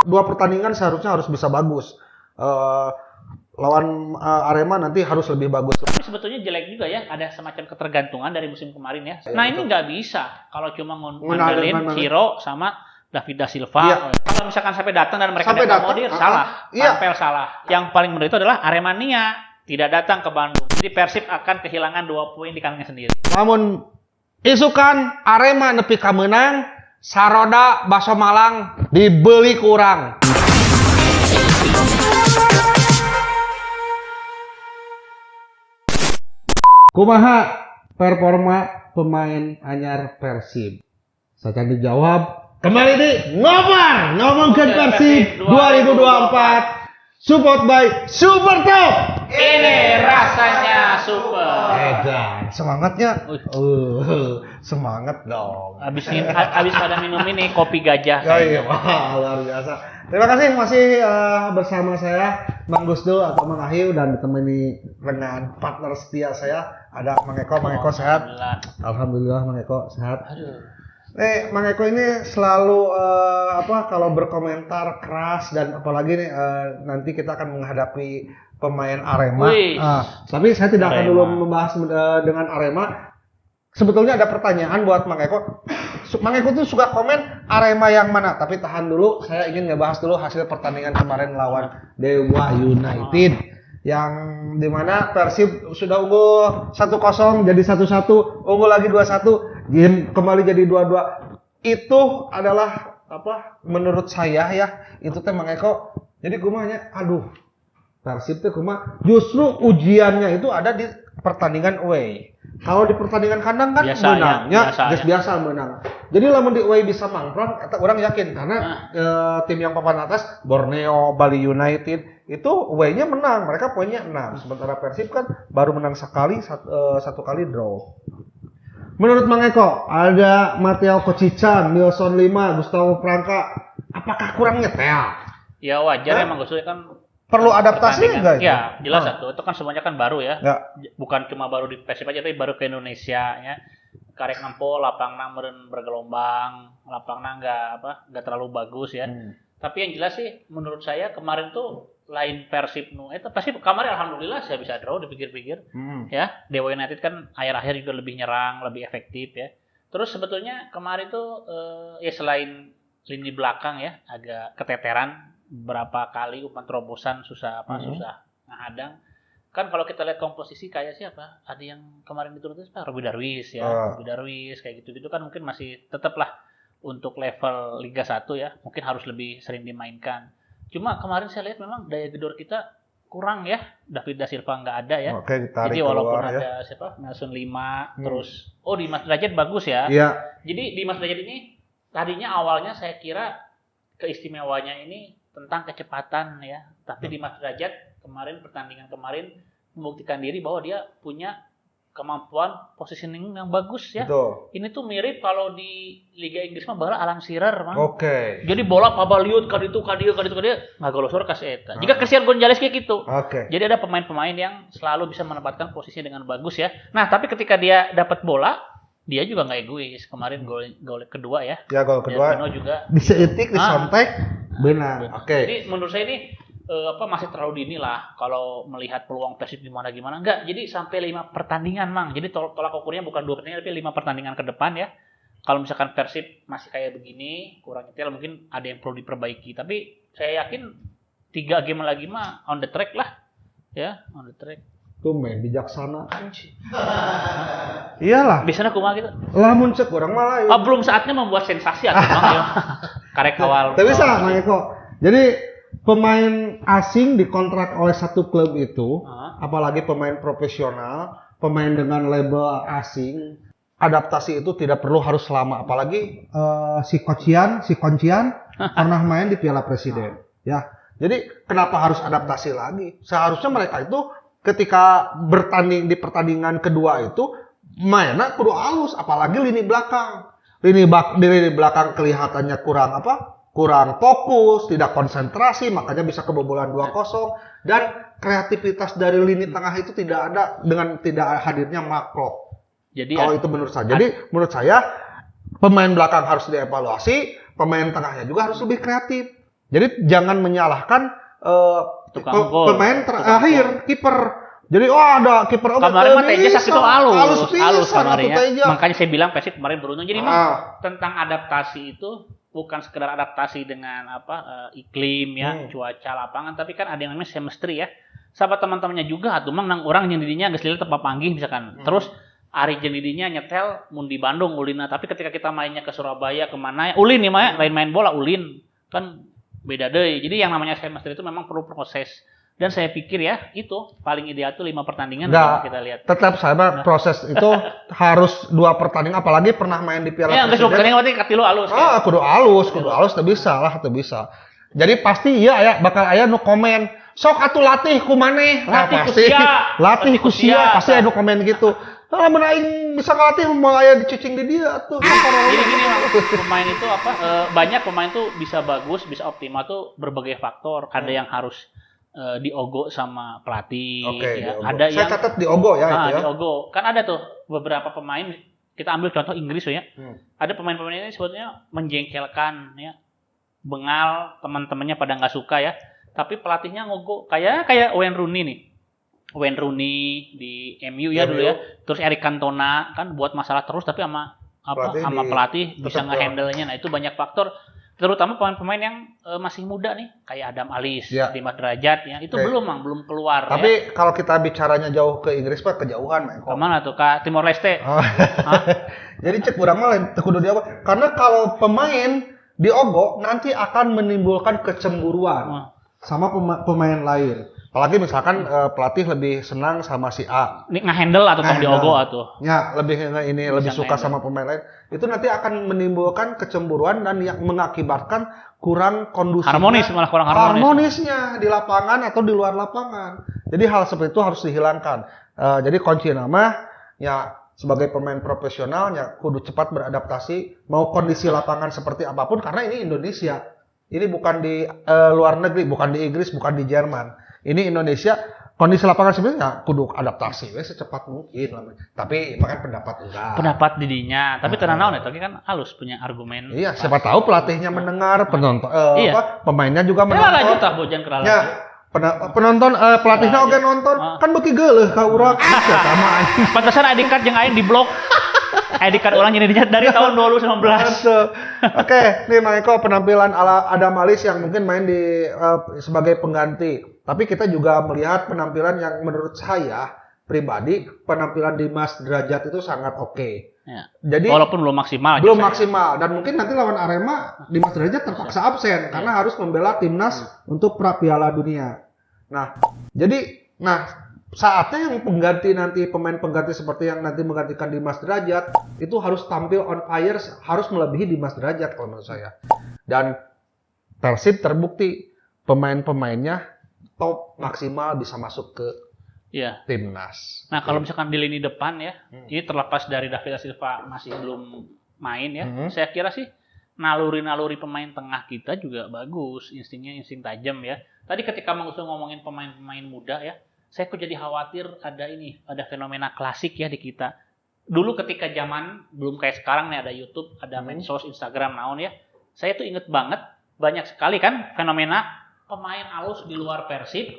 dua pertandingan seharusnya harus bisa bagus. Lawan Arema nanti harus lebih bagus. Tapi sebetulnya jelek juga ya, ada semacam ketergantungan dari musim kemarin ya. Nah ini nggak bisa kalau cuma ngandelin Ciro sama David da Silva. Ya. Kalau misalkan sampai datang dan mereka tidak mau salah, tampil salah. Yang paling benar itu adalah Aremania tidak datang ke Bandung. Jadi Persib akan kehilangan 2 poin di kandangnya sendiri. Namun isukan Arema nepi ka meunang, saroda baso Malang dibeli kurang. Kumaha performa pemain anyar Persib? Saja dijawab kembali di ngomongkeun Persib 2024. Support by Super Top. Ini rasanya super. Edan, semangatnya. Semangat dong. Habis pada minum ini kopi gajah. Iya, luar biasa. Terima kasih masih bersama saya Mang Gusdul atau Mang Ahiu dan ditemani dengan partner setia saya ada Mang Eko. Mang Eko sehat? Alhamdulillah Mang Eko sehat. Mang Eko ini selalu kalau berkomentar keras dan apalagi nih nanti kita akan menghadapi pemain Arema. Tapi saya tidak akan dulu membahas dengan Arema. Sebetulnya ada pertanyaan buat Mang Eko. Mang Eko tuh suka komen Arema yang mana? Tapi tahan dulu, saya ingin ngebahas dulu hasil pertandingan kemarin lawan Dewa United. Yang dimana Persib sudah unggul 1-0 jadi 1-1, unggul lagi 2-1, kembali jadi 2-2. Itu adalah menurut saya ya, itu teh Mang Eko. Jadi kumanya Persib teh justru ujiannya itu ada di pertandingan away. Kalau di pertandingan kandang kan menangnya biasa menang. Jadi lamun di away bisa mangkrang, orang yakin karena tim yang papan atas Borneo, Bali United itu away-nya menang, mereka poinnya 6. Sementara Persib kan baru menang sekali, satu kali draw. Menurut Mang Eko, ada Mateo Kocican, Milson Lima, Gustavo Franka, apakah kurang nyetel? Ya wajar ya Mang Gusdul kan perlu adaptasi enggak? Ya, jelas satu. Itu kan semuanya kan baru ya. Bukan cuma baru di Persib aja tapi baru ke Indonesia ya. Karek nampo lapangna meureun bergelombang, lapangna enggak terlalu bagus ya. Tapi yang jelas sih menurut saya kemarin tuh lain Persib pasti kemarin alhamdulillah saya bisa draw dipikir-pikir. Ya, Dewa United kan akhir-akhir juga lebih nyerang, lebih efektif ya. Terus sebetulnya kemarin tuh ya selain lini belakang ya agak keteteran berapa kali umpan terobosan susah ngehadang. Kan kalau kita lihat komposisi kayak siapa? Ada yang kemarin diturutin Robby Darwis ya. Robby Darwis kayak gitu-gitu kan mungkin masih tetaplah untuk level Liga 1 ya. Mungkin harus lebih sering dimainkan. Cuma kemarin saya lihat memang daya gedor kita kurang ya. David da Silva nggak ada ya. Jadi walaupun ada Nelson Lima terus Dimas Derajat bagus ya. Jadi Dimas Derajat ini tadinya awalnya saya kira keistimewanya ini tentang kecepatan ya, tapi Dimas Derajat pertandingan kemarin membuktikan diri bahwa dia punya kemampuan positioning yang bagus ya. Betul. Ini tuh mirip kalau di Liga Inggris mah bala Alan Shearer mah. Jadi bola pabaliut ka ditu ka dieu ngagolosor ka eta. Jika Christian Gonzalez kayak gitu. Jadi ada pemain-pemain yang selalu bisa menempatkan posisinya dengan bagus ya. Nah, tapi ketika dia dapat bola dia juga nggak egois. Kemarin gol kedua ya. Ya gol kedua. Dia juga diseetik, disontek. Benar. Jadi menurut saya ini masih terlalu dini lah kalau melihat peluang Persib gimana. Enggak. Jadi sampai 5 pertandingan, Mang. Jadi tolak ukurnya bukan 2 pertandingan tapi 5 pertandingan ke depan ya. Kalau misalkan Persib masih kayak begini, kurang nyetel mungkin ada yang perlu diperbaiki. Tapi saya yakin 3 game lagi mah on the track lah. Ya, on the track. Tuh main bijaksana. Iyalah. Biasanya kumaha gitu. Lamun cek urang malah. Belum saatnya membuat sensasi atau Bang. Karek awal. Tapi bisa Mang Eko. Jadi pemain asing dikontrak oleh satu klub itu, apalagi pemain profesional, pemain dengan label asing, adaptasi itu tidak perlu harus lama. Apalagi si Koncian pernah main di Piala Presiden. Ya. Jadi kenapa harus adaptasi lagi? Seharusnya mereka itu ketika bertanding di pertandingan kedua itu mainnya kudu halus, apalagi lini belakang. Lini belakang kelihatannya kurang fokus, tidak konsentrasi, makanya bisa kebobolan 2-0 dan kreativitas dari lini tengah itu tidak ada dengan tidak hadirnya Makro. Jadi kalau itu menurut saya. Jadi menurut saya pemain belakang harus dievaluasi, pemain tengahnya juga harus lebih kreatif. Jadi jangan menyalahkan Tukang gol. pemain terakhir, kiper. Jadi ada kiper kemarin mah Teja sakit itu halus kemarin. Makanya saya bilang Persib kemarin beruntung. Jadi tentang adaptasi itu bukan sekedar adaptasi dengan iklim ya, cuaca lapangan, tapi kan ada yang namanya chemistry ya. Sahabat teman-temannya juga atuh mang orang yang didinya geus lila tepa panggih misalkan. Terus Ari jeung didinya nyetel mun di Bandung ulina, tapi ketika kita mainnya ke Surabaya kemana ya, ulin nih mah lain main bola ulin. Kan beda deui. Jadi yang namanya chemistry itu memang perlu proses. Dan saya pikir ya itu paling ideal tuh 5 pertandingan kita lihat. Tetap sama proses itu harus 2 pertandingan, apalagi pernah main di Piala Presiden. Ya, geus pertandingan berarti katilu alus. Kudu alus teu bisa. Jadi pasti ya bakal aya nu komen, sok atuh latih ku maneh. Latih ku sia, pasti aya nu komen gitu. Mun aing bisa ngelatih mau aya dicicing di dia tuh. Jadi gini pemain itu banyak pemain tuh bisa bagus, bisa optimal tuh berbagai faktor. Ada yang harus diogo sama pelatih ya. Ada saya yang catat diogo ya itu ya. Diogo. Kan ada tuh beberapa pemain, kita ambil contoh Inggris ya. Ada pemain-pemain ini sebetulnya menjengkelkan ya. Bengal, teman-temannya pada nggak suka ya. Tapi pelatihnya ngogo kayak Wayne Rooney nih. Wayne Rooney di MU ya dulu ya. Terus Eric Cantona kan buat masalah terus tapi sama pelatih bisa nge-handle-nya. Nah, itu banyak faktor. Terutama pemain-pemain yang masih muda nih, kayak Adam Alis, Dimas Derajat ya, itu belum keluar. Tapi kalau kita bicaranya jauh ke Inggris Pak, kejauhan Meko. Kemana tuh? Ke Timor Leste. Jadi cek urang mah kudu dia apa? Karena kalau pemain diogo nanti akan menimbulkan kecemburuan sama pemain lain. Apalagi misalkan pelatih lebih senang sama si A. Ini nge-handle atau diogo atau? Ya, lebih suka sama pemain lain. Itu nanti akan menimbulkan kecemburuan dan yang mengakibatkan kurang kondusif. Malah kurang harmonisnya di lapangan atau di luar lapangan. Jadi hal seperti itu harus dihilangkan. Jadi kunci nama ya sebagai pemain profesional ya kudu cepat beradaptasi mau kondisi lapangan seperti apapun karena ini Indonesia. Ini bukan di luar negeri, bukan di Inggris, bukan di Jerman. Ini Indonesia, kondisi lapangan sebenarnya kudu adaptasi secepat mungkin. Tapi makan pendapat enggak. Pendapat didinya, tapi tenang ya, tapi kan halus punya argumen. Iya, siapa tahu pelatihnya mendengar, pemainnya juga menonton. Lanjut ah bojan kerala. Ya, penonton pelatihnya oke nonton, kan beuki geuleuh ka urang. Sama anjing. Pantesan ID card jeung aing di blok. ID card ulang jadi dari tahun 2019. Oke, nih Mang Eko penampilan ala Adam Alis yang mungkin main di sebagai pengganti. Tapi kita juga melihat penampilan yang menurut saya pribadi penampilan Dimas Derajat itu sangat oke. Ya. Jadi walaupun belum maksimal. Dan mungkin nanti lawan Arema Dimas Derajat terpaksa absen karena harus membela timnas untuk Piala Dunia. Saatnya yang pengganti nanti pemain pengganti seperti yang nanti menggantikan Dimas Derajat itu harus tampil on fire, harus melebihi Dimas Derajat kalau menurut saya. Dan Persib terbukti pemain-pemainnya top maksimal bisa masuk ke timnas. Nah kalau misalkan di lini depan ya, ini terlepas dari David Silva masih belum main ya, saya kira sih naluri-naluri pemain tengah kita juga bagus, insting tajam ya. Tadi ketika ngomongin pemain-pemain muda ya, saya kok jadi khawatir ada fenomena klasik ya di kita. Dulu ketika zaman belum kayak sekarang nih ada YouTube, ada medsos, Instagram, naon ya. Saya tuh inget banget banyak sekali kan fenomena pemain alus di luar Persib,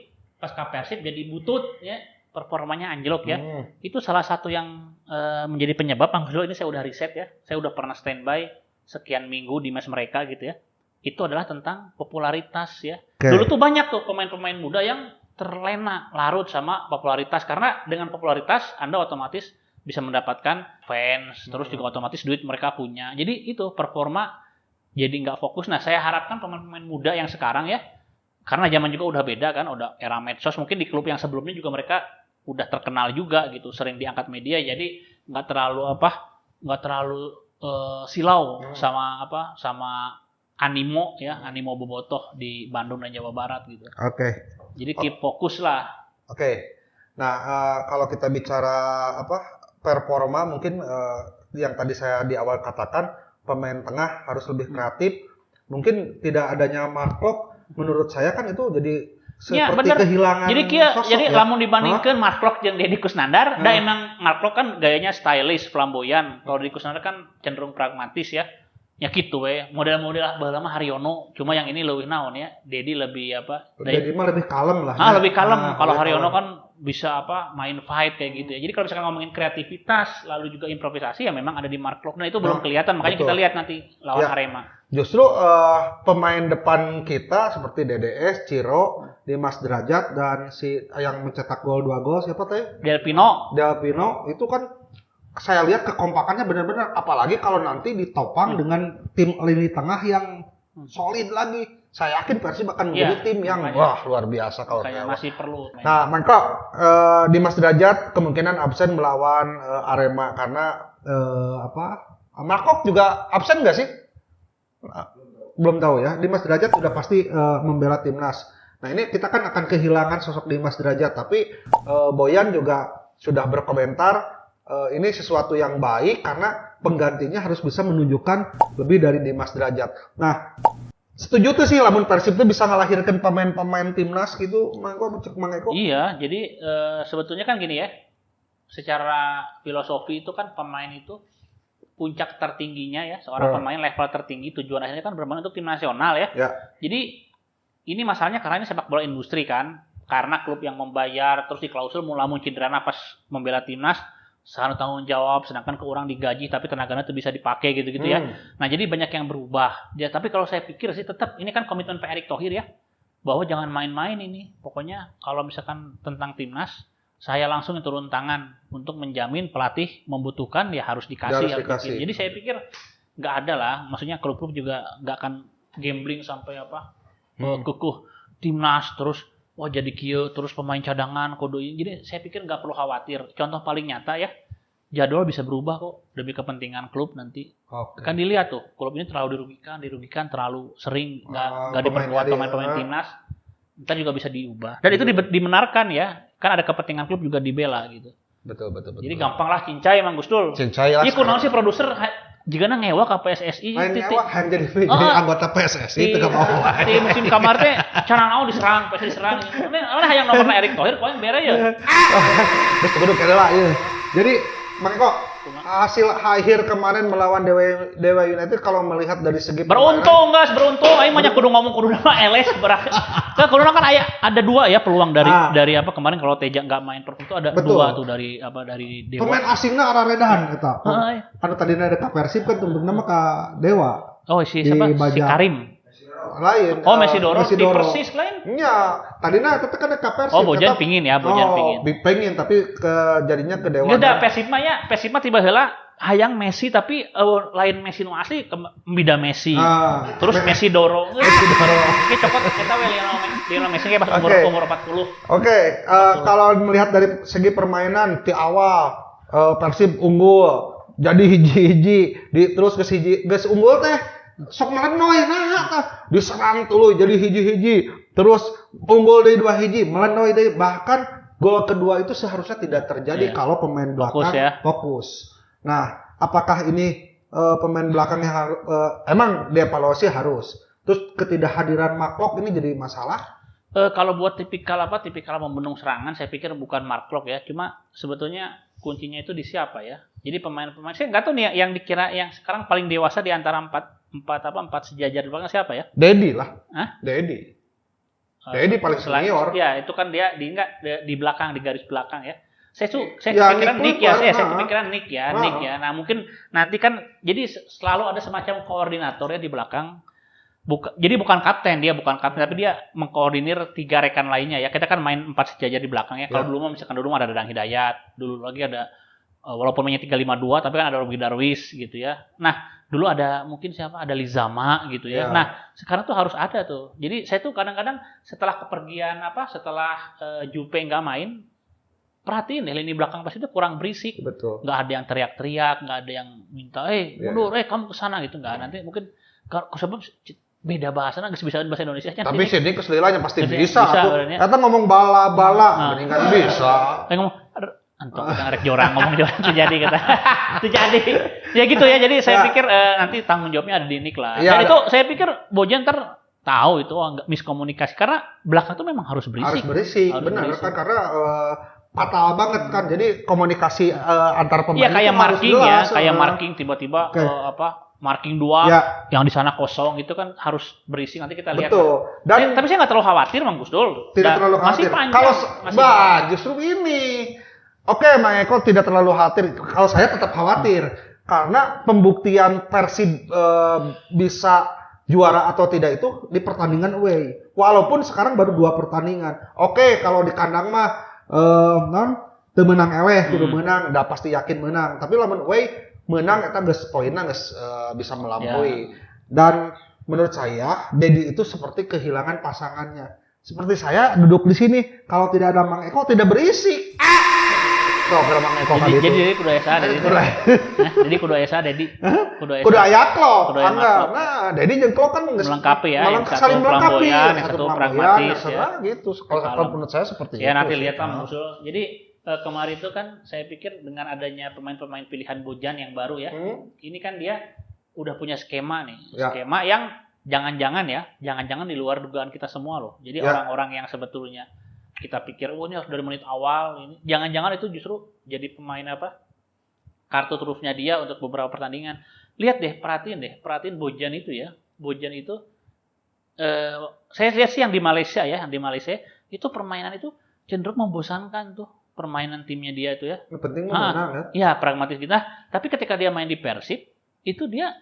pasca Persib jadi butut ya, performanya anjlok ya. Itu salah satu yang menjadi penyebab. Ini saya udah riset ya. Saya udah pernah standby sekian minggu di mes mereka gitu ya. Itu adalah tentang popularitas ya. Dulu tuh banyak tuh pemain-pemain muda yang terlena larut sama popularitas karena dengan popularitas Anda otomatis bisa mendapatkan fans, terus juga otomatis duit mereka punya. Jadi itu performa jadi nggak fokus. Nah saya harapkan pemain-pemain muda yang sekarang ya, karena zaman juga udah beda kan, udah era medsos, mungkin di klub yang sebelumnya juga mereka udah terkenal juga gitu, sering diangkat media, jadi nggak terlalu silau sama animo bobotoh di Bandung dan Jawa Barat gitu. Oke. Jadi keep fokus lah. Oke. Nah kalau kita bicara performa mungkin yang tadi saya di awal katakan pemain tengah harus lebih kreatif. Mungkin tidak adanya Mark Klok menurut saya kan itu jadi seperti kehilangan sosok. Jadi lamun dibandingkan Mark Klok jeung Deddy Kusnandar, emang Mark Klok kan gayanya stylish, flamboyan. Kalau Deddy Kusnandar kan cenderung pragmatis ya. Ya gitu model-model baheula mah Haryono, cuma yang ini leuwih naon ya. Dedi lebih apa? Dedi mah lebih kalem lah. Lebih kalem. Kalau Haryono kan bisa main fight kayak gitu ya. Jadi kalau misalkan ngomongin kreativitas lalu juga improvisasi ya memang ada di Mark Klok. Nah, itu belum kelihatan, makanya kita lihat nanti lawan Arema. Justru pemain depan kita seperti DDS, Ciro, Dimas Derajat dan si yang mencetak gol 2 gol siapa teh? Del Pino itu kan saya lihat kekompakannya benar-benar, apalagi kalau nanti ditopang dengan tim lini tengah yang solid lagi. Saya yakin Persib akan menjadi tim yang luar biasa kalau kayak masih perlu. Nah, maka Dimas Derajat kemungkinan absen melawan Arema karena Markov juga absen nggak sih? Belum tahu ya. Dimas Derajat sudah pasti membela timnas. Nah, ini kita kan akan kehilangan sosok Dimas Derajat, tapi Boyan juga sudah berkomentar ini sesuatu yang baik karena penggantinya harus bisa menunjukkan lebih dari Dimas Derajat. Nah, setuju tuh sih lamun Persib itu bisa ngelahirkan pemain-pemain timnas gitu, Mang Eko. Iya, jadi sebetulnya kan gini ya. Secara filosofi itu kan pemain itu puncak tertingginya ya, seorang pemain level tertinggi tujuan akhirnya kan bermain untuk tim nasional ya. Jadi ini masalahnya karena ini sepak bola industri kan, karena klub yang membayar terus diklausul lamun cederana pas membela timnas seharusnya tanggung jawab, sedangkan ke orang digaji tapi tenaganya itu bisa dipakai gitu-gitu ya. Nah, jadi banyak yang berubah. Ya, tapi kalau saya pikir sih tetap ini kan komitmen Pak Erick Thohir ya, bahwa jangan main-main ini. Pokoknya kalau misalkan tentang timnas, saya langsung turun tangan untuk menjamin pelatih membutuhkan ya harus dikasih. Jadi saya pikir nggak ada lah, maksudnya klub-klub juga nggak akan gambling sampai kukuh timnas terus jadi kieu terus pemain cadangan kodoin. Jadi saya pikir nggak perlu khawatir. Contoh paling nyata ya, jadwal bisa berubah kok demi kepentingan klub nanti. Kan dilihat tuh, klub ini terlalu dirugikan terlalu sering nggak diperkuat pemain-pemain timnas. Ntar juga bisa diubah. Dan itu dibenarkan ya. Kan ada kepentingan klub juga dibela gitu. Betul. Jadi gampang lah cincai Mang Gusdul. Cincai lah. Iya kunaon sih produser jika ngewa ke PSSI. Ngewa jadi anggota PSSI itu gak mau. Di musim kamar teh cara naon diserang, PSSI diserang. Mana yang nomorna Erick Thohir poin bere ya. Terus kudu kada lah ieu. Jadi Mang Eko, hasil akhir kemarin melawan Dewa United kalau melihat dari segi beruntung aing banyak kudu ngomong kudu nama LS berak. Kudu kan ada 2 ya peluang dari kemarin kalau Teja enggak main perfect itu ada 2 tuh dari Dewa. Pemain asingna araredahan eta. Anu tadina ada ka Persib kan tuntutna mah ka Dewa. Oh si siapa? Si Karim. Lain. Messi Doro di Persis lain. Iya, tadinya tetep kan ka Persib. Bojan pingin ya, pingin. Pengen tapi jadinya ke Dewa. Udah Persib mah tiba heula hayang Messi tapi lain Messi nu asli beda Messi. Terus Messi Doro. Oke, cokot kita Lionel Messi pas umur 40. Kalau melihat dari segi permainan di awal Persib unggul. Jadi hiji-hiji terus ke hiji geus unggul teh sok melenoy diserang dulu jadi hiji-hiji terus unggul dari 2 hiji melenoy deui, bahkan gol kedua itu seharusnya tidak terjadi kalau pemain belakang fokus. Nah, apakah ini pemain belakang yang emang dievaluasi harus? Terus ketidakhadiran Mark Klok ini jadi masalah? Kalau buat tipikal membendung serangan, saya pikir bukan Mark Klok ya. Cuma sebetulnya kuncinya itu di siapa ya? Jadi pemain-pemain saya nggak tahu nih yang dikira yang sekarang paling dewasa di antara empat sejajar di belakang siapa ya? Dedi lah. Dedi paling senior. Ya, itu kan dia di belakang, di garis belakang ya. Saya kepikiran Nick ya. Saya kepikiran Nick ya. Nah, mungkin nanti kan jadi selalu ada semacam koordinator ya di belakang. Jadi bukan kapten tapi dia mengkoordinir 3 rekan lainnya ya. Kita kan main 4 sejajar di belakang ya. Kalau dulu misalkan ada Dadang Hidayat, dulu lagi ada walaupun mainnya 3-5-2 tapi kan ada Robi Darwis gitu ya. Nah, dulu ada mungkin siapa? Ada Lizama gitu ya. Nah, sekarang tuh harus ada tuh. Jadi saya tuh kadang-kadang setelah Jupe nggak main, perhatiin deh lini belakang pas itu kurang berisik. Betul. Nggak ada yang teriak-teriak, nggak ada yang minta, mundur, kamu kesana gitu. Nggak, nanti mungkin sebab beda bahasa, nggak bisa bahasa Indonesia. Tapi sini keselilanya pasti bisa. Kata ngomong bala-bala, mendingan bisa. Ngomong, antum ngarek jorang ngomong jorang itu jadi kata. Itu jadi. Ya gitu ya. Jadi saya pikir nanti tanggung jawabnya ada di Nick lah. Dan itu saya pikir Bojan tahu itu agak miskomunikasi karena belakang itu memang harus berisik. Benar kan karena fatal banget kan. Jadi komunikasi antar pemain kayak marking ya, kayak marking tiba-tiba marking 2 Ya. yang di sana kosong itu kan harus berisi, nanti kita lihat. Betul. Dan tapi saya nggak terlalu khawatir Mang Gusdul. tidak terlalu Masih khawatir. panjang. Kalau panjang. justru ini. Oke, Mang Eko tidak terlalu khawatir. Kalau saya tetap khawatir karena pembuktian Persib bisa juara atau tidak itu di pertandingan away. Walaupun sekarang baru 2 pertandingan. Oke, kalau di kandang mah teu menang eleh, kudu menang, udah pasti yakin menang. Tapi lamun away menang eta geus poinna geus bisa melampaui. Dan menurut saya Dedi itu seperti kehilangan pasangannya. Seperti saya duduk di sini, kalau tidak ada Mang Eko tidak berisik. Tuh, kalau Mang Eko kali itu. Jadi kudu esa Dedi. Jadi kudu esa Dedi. Kudu aya klok. Kudu aya klok. Nah, Dedi jeung klok kan geus melengkapi ya, saling melengkapi. satu pragmatis ya. Gitu. Kalau menurut saya seperti itu. Ya nanti lihat lah musuh. Jadi kemarin itu kan saya pikir dengan adanya pemain-pemain pilihan Bojan yang baru ya, ini kan dia udah punya skema nih, skema yang jangan-jangan di luar dugaan kita semua loh. Jadi orang-orang yang sebetulnya kita pikir, ini harus dari menit awal, ini jangan-jangan itu justru jadi pemain kartu trufnya dia untuk beberapa pertandingan. Lihat deh, perhatiin Bojan itu ya, saya lihat sih yang di Malaysia itu permainan itu cenderung membosankan tuh. Permainan timnya dia itu ya. Penting menang ya. Iya, pragmatis kita. Tapi ketika dia main di Persib, itu dia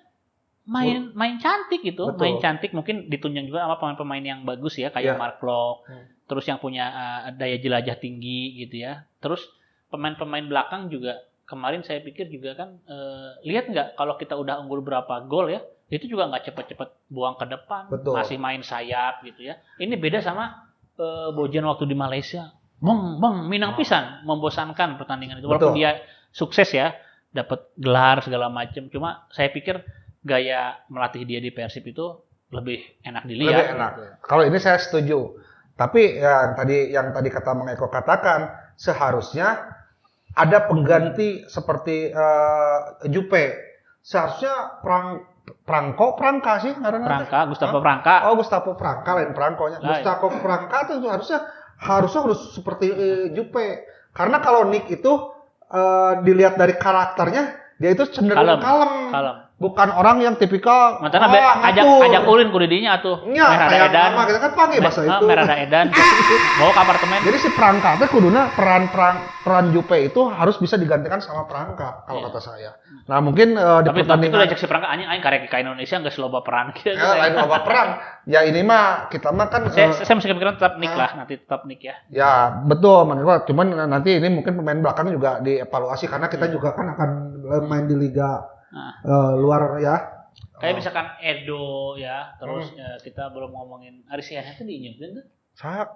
main cantik gitu. Betul. Main cantik, mungkin ditunjang juga sama pemain-pemain yang bagus ya, kayak Mark Klok. Terus yang punya daya jelajah tinggi gitu ya. Terus pemain-pemain belakang juga kemarin saya pikir juga kan lihat nggak kalau kita udah unggul berapa gol ya, itu juga nggak cepet-cepet buang ke depan. Betul. Masih main sayap gitu ya. Ini beda sama Bojan waktu di Malaysia. Minang pisan, membosankan pertandingan itu. Walaupun dia sukses ya, dapat gelar segala macam. Cuma saya pikir gaya melatih dia di Persib itu lebih enak dilihat. Lebih enak. Gitu. Kalau ini saya setuju. Tapi yang tadi kata Mang Eko katakan, seharusnya ada pengganti seperti Jupe. Seharusnya Prangka sih karena Gustavo Prangka. Oh, Gustavo Prangka lain Prangkonya. Gustavo Prangka itu harusnya harus seperti Jupe. Karena kalau Nick itu dilihat dari karakternya, dia itu cenderung kalem. Bukan orang yang tipikal ajak ulin kudidinya atuh. Merah edan. Kita kan pakai bahasa itu. Merah edan. Bawa ke apartemen. Jadi si Prangka teh kuduna peran Jupe itu harus bisa digantikan sama Prangka kalau kata saya. Nah, mungkin di pertandingan itu ajak si Prangka anjing karek ke Indonesia geus loba peran kieu. Ya, lain loba peran. Ya ini mah kita mah kan saya masih kepikiran tetap Nick lah, nanti tetap Nick ya. Ya, betul Mang. Cuman nanti ini mungkin pemain belakang juga dievaluasi karena kita juga kan akan main di liga luar ya. Kayak misalkan Edo ya, terus kita belum ngomongin Aris Yan itu diinjemkeun tuh. Saya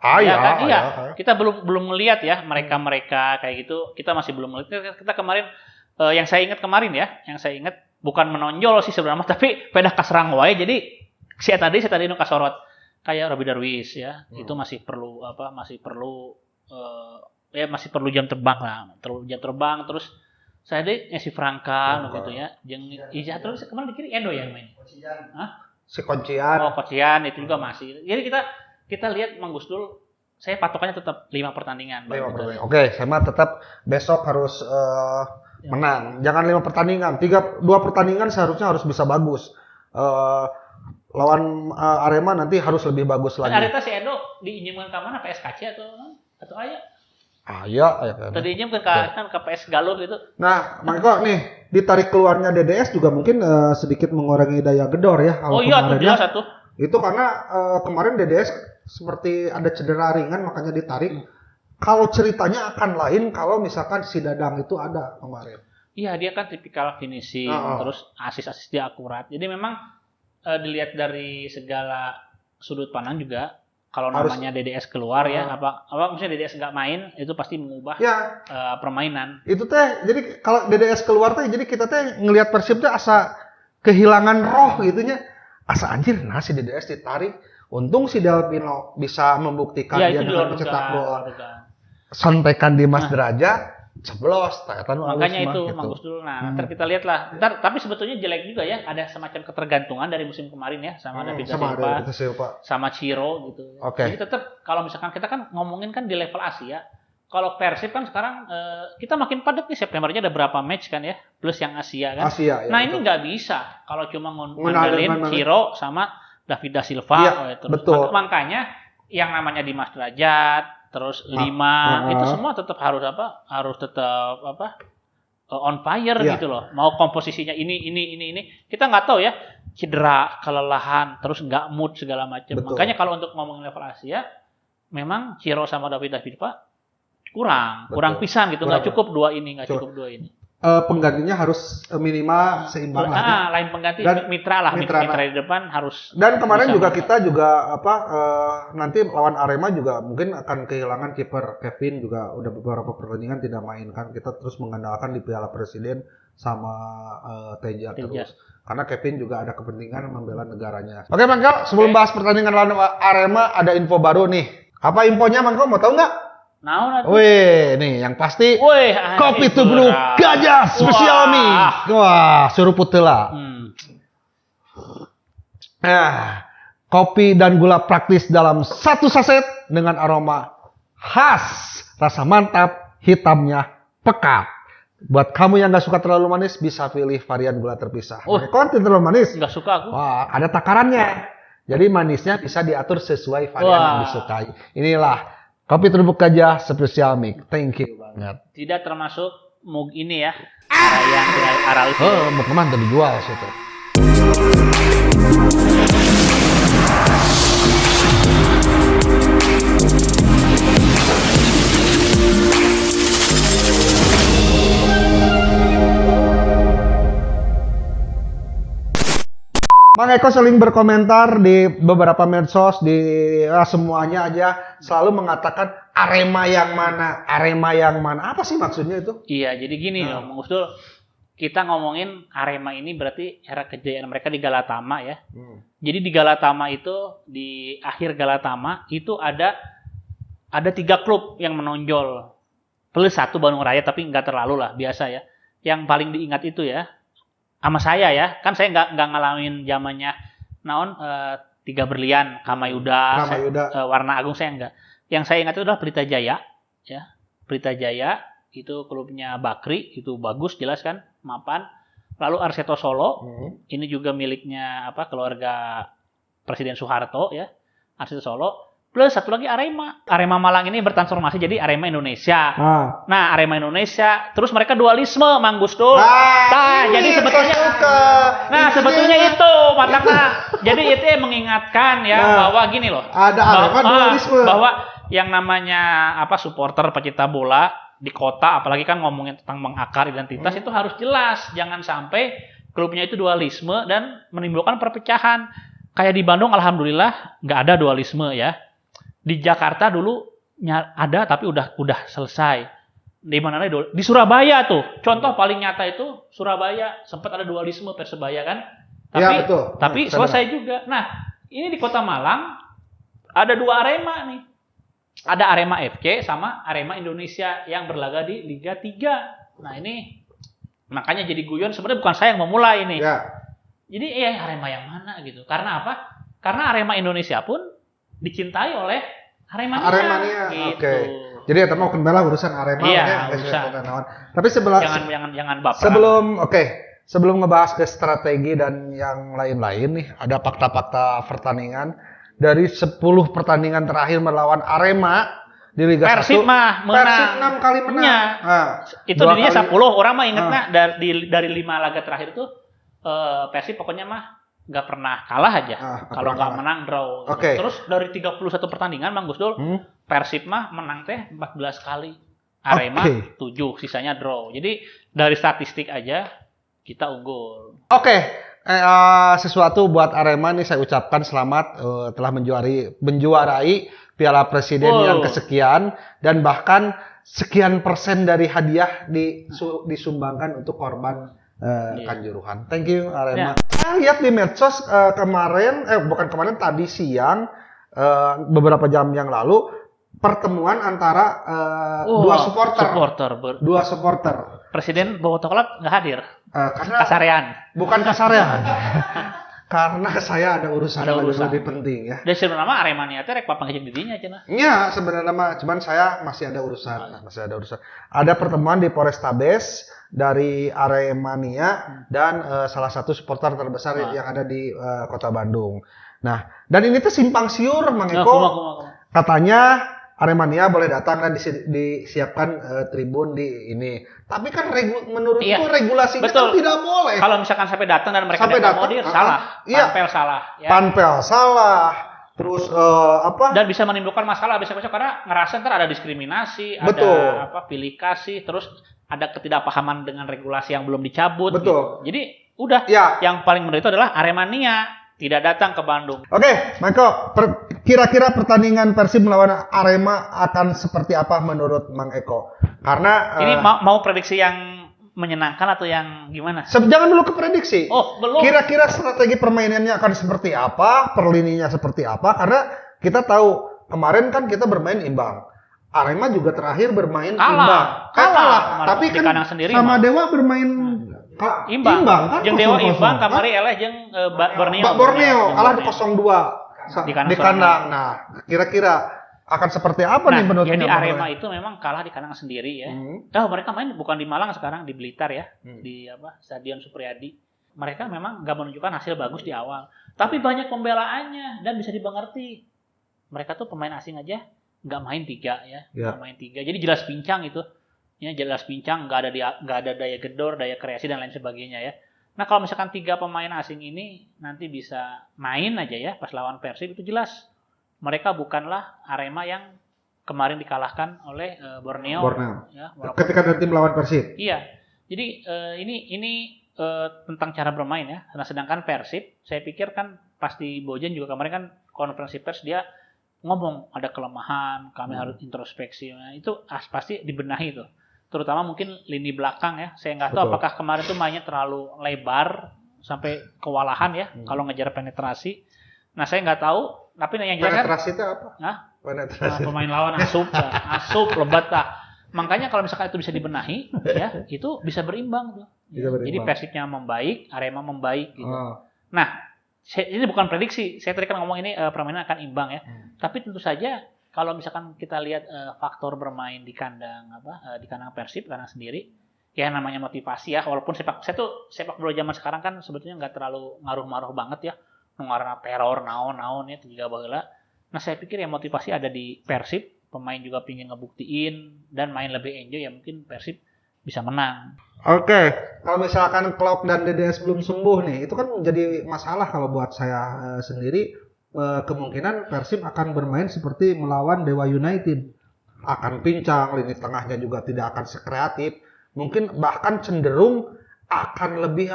Iya. Kita belum melihat ya mereka kayak gitu. Kita masih belum melihat. Kita kemarin yang saya ingat bukan menonjol sih sebenarnya, tapi pedah kaserang wae. Jadi saya tadi nu kasorot kayak Robby Darwish ya. Itu masih perlu masih perlu jam terbang lah. Jam terbang terus saya deh si Franka gitu ya. Jeung Ijah terus kemarin di kiri Edo yang main. Si Kuncian. Kuncian itu juga masih. Jadi kita lihat Mang Gusdul, saya patokannya tetap 5 pertandingan. Oke, saya mah tetap besok harus menang. Jangan 5 pertandingan, 2 pertandingan seharusnya harus bisa bagus. Lawan Arema nanti harus lebih bagus lagi. Areta si Edo diinjemkan ke mana? PSKC atau aya? Tadi injem ke PS Galur gitu. Nah, Mang Eko nih, ditarik keluarnya DDS juga mungkin sedikit mengurangi daya gedor ya. Oh iya, itu jelas satu. Itu karena kemarin DDS seperti ada cedera ringan makanya ditarik. Kalau ceritanya akan lain kalau misalkan si Dadang itu ada kemarin. Iya, dia kan tipikal finishing, terus asis dia akurat. Jadi memang dilihat dari segala sudut pandang juga. Kalau namanya DDS keluar ya, misalnya DDS nggak main, itu pasti mengubah permainan. Itu teh, jadi kalau DDS keluar teh, jadi kita teh ngelihat Persib teh asa kehilangan roh gitunya. Asa anjir, si DDS ditarik. Untung si Delpino bisa membuktikan dia dengan mencetak gol. Sampaikan di Mas Derajat, Ceblos, makanya itu Mang Gusdul. Nah, ntar kita lihat lah. Tapi sebetulnya jelek juga ya. Ada semacam ketergantungan dari musim kemarin ya sama David Silva, sama Ciro gitu. Okay. Jadi tetap kalau misalkan kita kan ngomongin kan di level Asia, kalau Persib kan sekarang kita makin padat nih, Septembernya ada berapa match kan ya, plus yang Asia kan. Asia, ya, nah betul. ini nggak bisa kalau cuma ngandelin Ciro sama David da Silva. Iya, terus betul. makanya yang namanya Dimas Derajat, terus Lima itu semua tetap harus tetap on fire gitu loh. Mau komposisinya ini kita nggak tahu ya, cedera, kelelahan, terus nggak mood segala macam. Makanya kalau untuk ngomongin level Asia, memang Ciro sama David da Silva kurang pisan gitu, nggak cukup dua ini. Penggantinya harus minimal seimbang lah. Lain pengganti dan mitra di depan harus. Dan kemarin juga kita nanti lawan Arema juga mungkin akan kehilangan kiper Kevin, juga udah beberapa pertandingan tidak main kan. Kita terus mengandalkan di Piala Presiden sama Teja terus. Karena Kevin juga ada kepentingan membela negaranya. Oke, Mangko, sebelum bahas pertandingan lawan Arema ada info baru nih. Apa infonya, Mangko? Mau tahu nggak? Wih, nih yang pasti kopi Tubruk Gajah spesial mie. Wah, suruh putela. Kopi dan gula praktis dalam satu saset dengan aroma khas, rasa mantap, hitamnya pekat. Buat kamu yang nggak suka terlalu manis, bisa pilih varian gula terpisah. Konten terlalu manis? Nggak suka aku. Wah, ada takarannya. Jadi manisnya bisa diatur sesuai varian yang disukai. Inilah kopi Tubruk Gajah spesial mix. Thank you banget. Tidak termasuk mug ini ya. Yang Aralis. Mau kemana dijual situ? Mang Eko sering berkomentar di beberapa medsos, semuanya aja selalu mengatakan Arema yang mana. Apa sih maksudnya itu? Iya, jadi gini loh, Mang Gusdul. Kita ngomongin Arema ini berarti era kejayaan mereka di Galatama ya. Jadi di Galatama itu, di akhir Galatama itu ada 3 klub yang menonjol. Plus 1 Bandung Raya, tapi nggak terlalu lah, biasa ya. Yang paling diingat itu ya, sama saya ya, kan saya nggak ngalamin zamannya Tiga Berlian, Kamayuda. Warna Agung saya nggak. Yang saya ingat itu adalah Pelita Jaya, ya. Pelita Jaya itu klubnya Bakri, itu bagus jelas kan, mapan. Lalu Arseto Solo, ini juga miliknya keluarga Presiden Soeharto ya, Arseto Solo. Plus satu lagi Arema. Arema Malang ini bertransformasi jadi Arema Indonesia. Nah, Arema Indonesia, terus mereka dualisme, Mang Gusdul. Jadi sebetulnya sebetulnya itu matanya. Jadi itu mengingatkan ya bahwa gini loh. Ada Arema dualisme. Bahwa yang namanya supporter pecinta bola di kota, apalagi kan ngomongin tentang mengakar identitas, itu harus jelas. Jangan sampai klubnya itu dualisme dan menimbulkan perpecahan. Kayak di Bandung alhamdulillah nggak ada dualisme ya. Di Jakarta dulu ada tapi udah selesai. Di mana di Surabaya tuh. Contoh paling nyata itu Surabaya sempat ada dualisme Persebaya kan. Tapi ya, betul. Tapi selesai juga. Nah, ini di Kota Malang ada 2 Arema nih. Ada Arema FC sama Arema Indonesia yang berlaga di Liga 3. Nah, ini makanya jadi guyon, sebenarnya bukan saya yang memulai ini. Ya. Jadi Arema yang mana gitu. Karena apa? Karena Arema Indonesia pun dicintai oleh Aremania. Gitu. Oke. Jadi ya mau kendala urusan Arema urusan. Tapi jangan baper. Sebelum ngebahas ke strategi dan yang lain-lain nih, ada fakta-fakta pertandingan dari 10 pertandingan terakhir melawan Arema di Liga 1. Persib mah menang. Persib 6 kali menang. Itu dirinya 10, orang mah ingetnya dari 5 laga terakhir itu Persib pokoknya mah nggak pernah kalah aja. Kalau nggak menang draw. Okay. Terus dari 31 pertandingan Mang Gusdul, Persib mah menang 14 kali. Arema 7, sisanya draw. Jadi dari statistik aja kita unggul. Sesuatu buat Arema nih saya ucapkan selamat telah menjuarai Piala Presiden yang kesekian, dan bahkan sekian persen dari hadiah disumbangkan untuk korban Kanjuruhan. Thank you Arema. Lihat di medsos tadi siang, beberapa jam yang lalu, pertemuan antara dua supporter. Presiden Boboto Club nggak hadir. Karena Kasarean. Bukan Kasarean. Karena saya ada urusan Ada yang urusan. lebih penting ya. Dan sebenarnya mah Aremania teh rek papang jeung didinya cenah. Ya sebenarnya mah, cuman saya masih ada urusan, Ada pertemuan di Polrestabes dari Aremania dan salah satu supporter terbesar yang ada di Kota Bandung. Nah, dan ini tuh simpang siur, Mang Eko. Kumaha. Katanya Aremania boleh datang dan disiapkan tribun di ini. Tapi kan menurutku regulasinya kan tidak boleh. Kalau misalkan sampai datang dan mereka Sampai mengakomodir, salah. Iya. Panpel salah. Ya. Panpel salah. Terus Dan bisa menimbulkan masalah besok-besok karena ngerasa ntar ada diskriminasi, Betul. ada pilih kasih, terus ada ketidakpahaman dengan regulasi yang belum dicabut. Betul. Gitu. Jadi udah. Ya. Yang paling menderita adalah Aremania tidak datang ke Bandung. Oke, Mako, kira-kira pertandingan Persib melawan Arema akan seperti apa menurut Mang Eko? Karena ini mau prediksi yang menyenangkan atau yang gimana? Jangan dulu ke prediksi. Oh, belum. Kira-kira strategi permainannya akan seperti apa? Perlininya seperti apa? Karena kita tahu kemarin kan kita bermain imbang. Arema juga terakhir bermain imbang. Kalah. Tapi di kan kandang sendiri sama Dewa bermain imbang kan? Jeung Dewa 0-0. imbang kamari eleh jeung Borneo kalah 0-2 di kandang. Nah, kira-kira akan seperti apa nih menurut jadi Arema itu memang kalah di kandang sendiri ya. Mereka main bukan di Malang sekarang, di Blitar ya. Di Stadion Supriyadi. Mereka memang nggak menunjukkan hasil bagus di awal. Tapi banyak pembelaannya dan bisa dimengerti. Mereka tuh pemain asing aja nggak main 3 ya. Nggak main 3. Jadi jelas pincang itu. Ya, jelas pincang, nggak ada daya gedor, daya kreasi dan lain sebagainya ya. Nah kalau misalkan 3 pemain asing ini nanti bisa main aja ya pas lawan Persib itu jelas mereka bukanlah Arema yang kemarin dikalahkan oleh Borneo. Ya, ketika nanti melawan Persib. Iya, jadi ini tentang cara bermain ya. Nah sedangkan Persib, saya pikir kan pasti Bojan juga kemarin kan konferensi pers dia ngomong ada kelemahan, kami harus introspeksi. Nah, itu pasti dibenahi tuh. Terutama mungkin lini belakang ya. Saya nggak tahu apakah kemarin tuh mainnya terlalu lebar sampai kewalahan ya kalau ngejar penetrasi. Nah saya nggak tahu, tapi yang jelas penetrasi itu apa? Penetrasi. Pemain lawan asup lebat lah. Makanya kalau misalkan itu bisa dibenahi, ya itu bisa berimbang tuh. Jadi Persibnya membaik, Arema membaik gitu. Nah ini bukan prediksi. Saya tadi kan ngomong ini permainan akan imbang ya. Tapi tentu saja kalau misalkan kita lihat faktor bermain di kandang di kandang Persib kandang sendiri, ya namanya motivasi ya. Walaupun sepak bola zaman sekarang kan sebetulnya nggak terlalu ngaruh-ngaruh banget ya, ngarana teror naon ya tiga baheula. Nah saya pikir ya motivasi ada di Persib, pemain juga pingin ngebuktiin dan main lebih enjoy ya mungkin Persib bisa menang. Oke, kalau misalkan Klopp dan DDS belum sembuh nih, itu kan menjadi masalah kalau buat saya sendiri. Kemungkinan Persib akan bermain seperti melawan Dewa United, akan pincang, lini tengahnya juga tidak akan sekreatif, mungkin bahkan cenderung akan lebih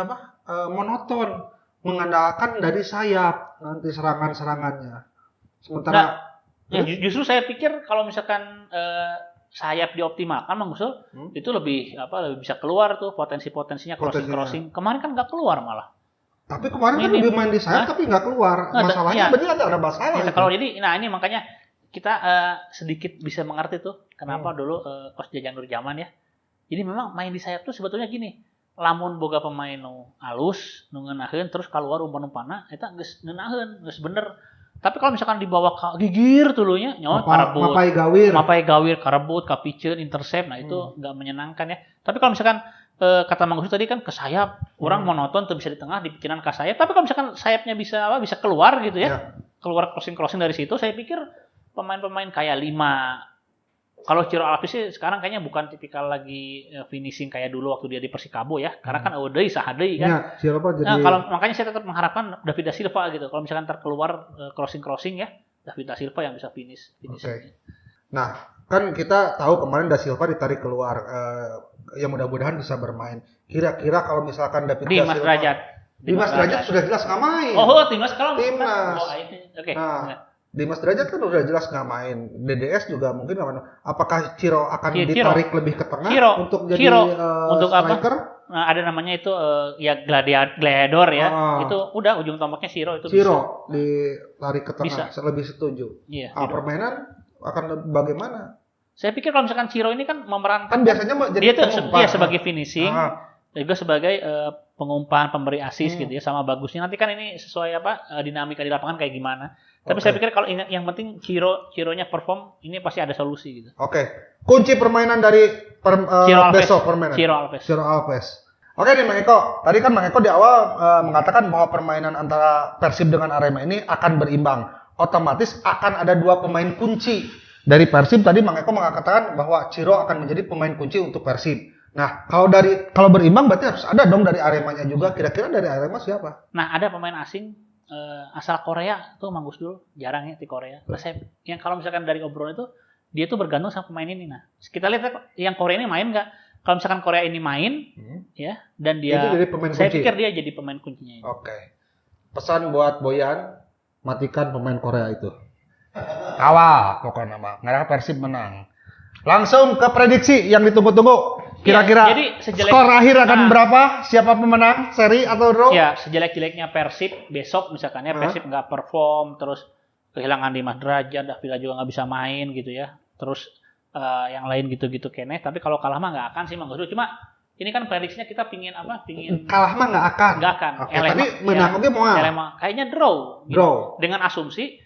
monoton, mengandalkan dari sayap nanti serangannya. Sementara justru saya pikir kalau misalkan sayap dioptimalkan Mang Gusul itu lebih bisa keluar tuh potensinya crossing. Kemarin kan nggak keluar malah. Tapi kemarin kan lebih main di sayap tapi nggak keluar. Masalahnya berarti ada masalah. Kalau jadi, ini makanya kita sedikit bisa mengerti tuh kenapa dulu Coach Jajang Nurjaman ya. Jadi memang main di sayap tuh sebetulnya gini. Lamun boga pemain nu alus, nu ngeunaheun terus keluar umpan-umpana, eta geus ngeunaheun, geus bener. Tapi kalau misalkan dibawa ke gigir tulunya, nyawa karebut. Mapai gawir, karebut, kapiceun, intercept, nah itu nggak menyenangkan ya. Tapi kalau misalkan kata Mang Gusul tadi kan ke sayap, orang monoton tuh bisa di tengah, di pikiran ke sayap. Tapi kalau misalkan sayapnya bisa keluar gitu ya, keluar crossing dari situ, saya pikir pemain-pemain kayak 5. Kalau Ciro Alves sih sekarang kayaknya bukan tipikal lagi finishing kayak dulu waktu dia di Persikabo ya, karena kan deui saha deui kan. Ya, siapa jadi. Nah, kalau makanya saya tetap mengharapkan David da Silva gitu. Kalau misalkan terkeluar crossing ya, David da Silva yang bisa finish. Okay. Nah, kan kita tahu kemarin da Silva ditarik keluar. Ya mudah-mudahan bisa bermain. Kira-kira kalau misalkan David da Silva Dimas Derajat sudah jelas nggak main. Timnas kalau Timnas. Oke. Nah, Dimas Derajat kan udah jelas nggak main. DDS juga mungkin nggak main. Apakah Ciro akan ditarik lebih ke tengah untuk jadi untuk striker? Nah, ada namanya itu ya gladiator ya. Itu udah ujung tombaknya Ciro itu. Ciro ditarik ke tengah. Bisa. Lebih setuju. Iya. Permainan akan bagaimana? Saya pikir kalau misalkan Ciro ini kan memerankan kan biasanya dia tuh sebagai finishing, juga sebagai pengumpan, pemberi asis gitu ya, sama bagusnya. Nanti kan ini sesuai dinamika di lapangan kayak gimana. Tapi saya pikir kalau yang penting Cironya perform, ini pasti ada solusi gitu. Oke. Kunci permainan dari besok permainan. Ciro Alves. Oke nih Mang Eko. Tadi kan Mang Eko di awal mengatakan bahwa permainan antara Persib dengan Arema ini akan berimbang. Otomatis akan ada 2 pemain kunci dari Persib. Tadi Mang Eko mengatakan bahwa Ciro akan menjadi pemain kunci untuk Persib. Nah, kalau berimbang berarti harus ada dong dari Aremanya juga. Kira-kira dari Arema siapa? Nah, ada pemain asing asal Korea tuh Mang Gus Dul, jarang ya di Korea. Nah, yang kalau misalkan dari obrolan itu dia tuh bergantung sama pemain ini. Nah, kita lihat yang Korea ini main nggak? Kalau misalkan Korea ini main, ya, dan dia, itu jadi pemain saya kunci. pikir dia jadi pemain kuncinya. Ini. Oke. Pesan buat Boyan, matikan pemain Korea itu. Kawal pokoknya mah. Nggak Persib menang. Langsung ke prediksi yang ditunggu-tunggu. Kira-kira skor akhir akan berapa? Siapa pemenang? Seri atau draw? Ya, sejelek-jeleknya Persib besok misalkan ya Persib nggak perform, terus kehilangan Dimas Derajat, Davila juga nggak bisa main gitu ya. Terus yang lain gitu-gitu kene. Tapi kalau kalah mah nggak akan sih Mang Gus. Cuma ini kan prediksinya kita pingin kalah mah nggak akan. Nggak akan. Oke, tapi menang oke mau. Kayaknya draw. Gitu. Draw. Dengan asumsi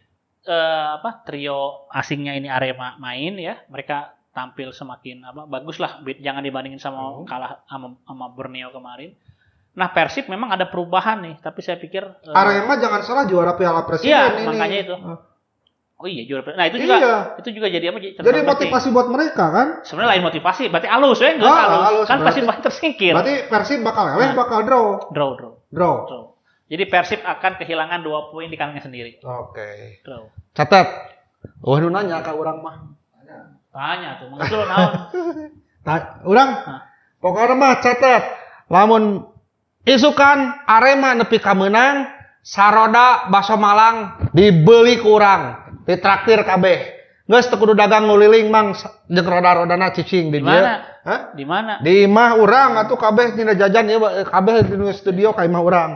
trio asingnya ini Arema main ya, mereka tampil semakin bagus lah, jangan dibandingin sama kalah sama Borneo kemarin. Nah Persib memang ada perubahan nih, tapi saya pikir Arema jangan salah juara Piala Presiden iya, ini. makanya itu. Oh iya juara. Nah itu juga jadi apa? Jadi motivasi buat mereka kan? Sebenarnya lain motivasi, berarti halus ya nggak halus. Kan Persib bakal tersingkir. Berarti Persib bakal bakal draw. Draw. Jadi Persib akan kehilangan 2 poin di kandangnya sendiri. Oke. Draw. Catat. Nu nanya ka urang mah. Tanya tuh, Mang Gus naon? Urang. Pokoknya mah catat. Lamun isukan Arema nepi ka meunang, saroda bakso Malang dibeli ku urang, ditraktir kabeh. Geus teu kudu dagang nuliling mang jeung roda-rodana cicing di dieu. Hah? Di mana? Di imah urang atuh kabeh dina jajan ieu kabeh di studio ka imah urang.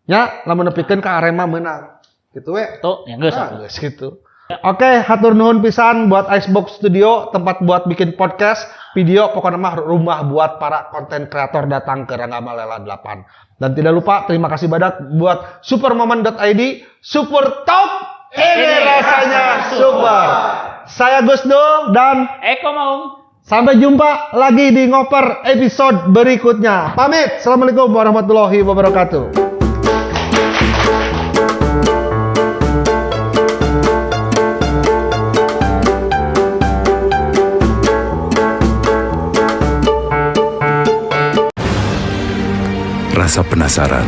Nya lamun nepikeun ka Arema meunang. Gitu we. Tuh, ya geus. Geus gitu. Oke, hatur nuhun pisan buat Icebox Studio, tempat buat bikin podcast, video, pokoknya mah rumah buat para konten kreator datang ke Rangga Malela 8. Dan tidak lupa, terima kasih banyak buat supermoment.id, super top, ini rasanya super. Saya Gus Dul dan Eko Maung. Sampai jumpa lagi di Ngoper episode berikutnya. Pamit, Assalamualaikum warahmatullahi wabarakatuh. Rasa penasaran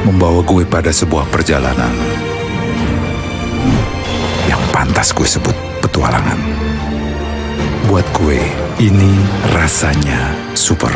membawa gue pada sebuah perjalanan yang pantas gue sebut petualangan. Buat gue, ini rasanya super.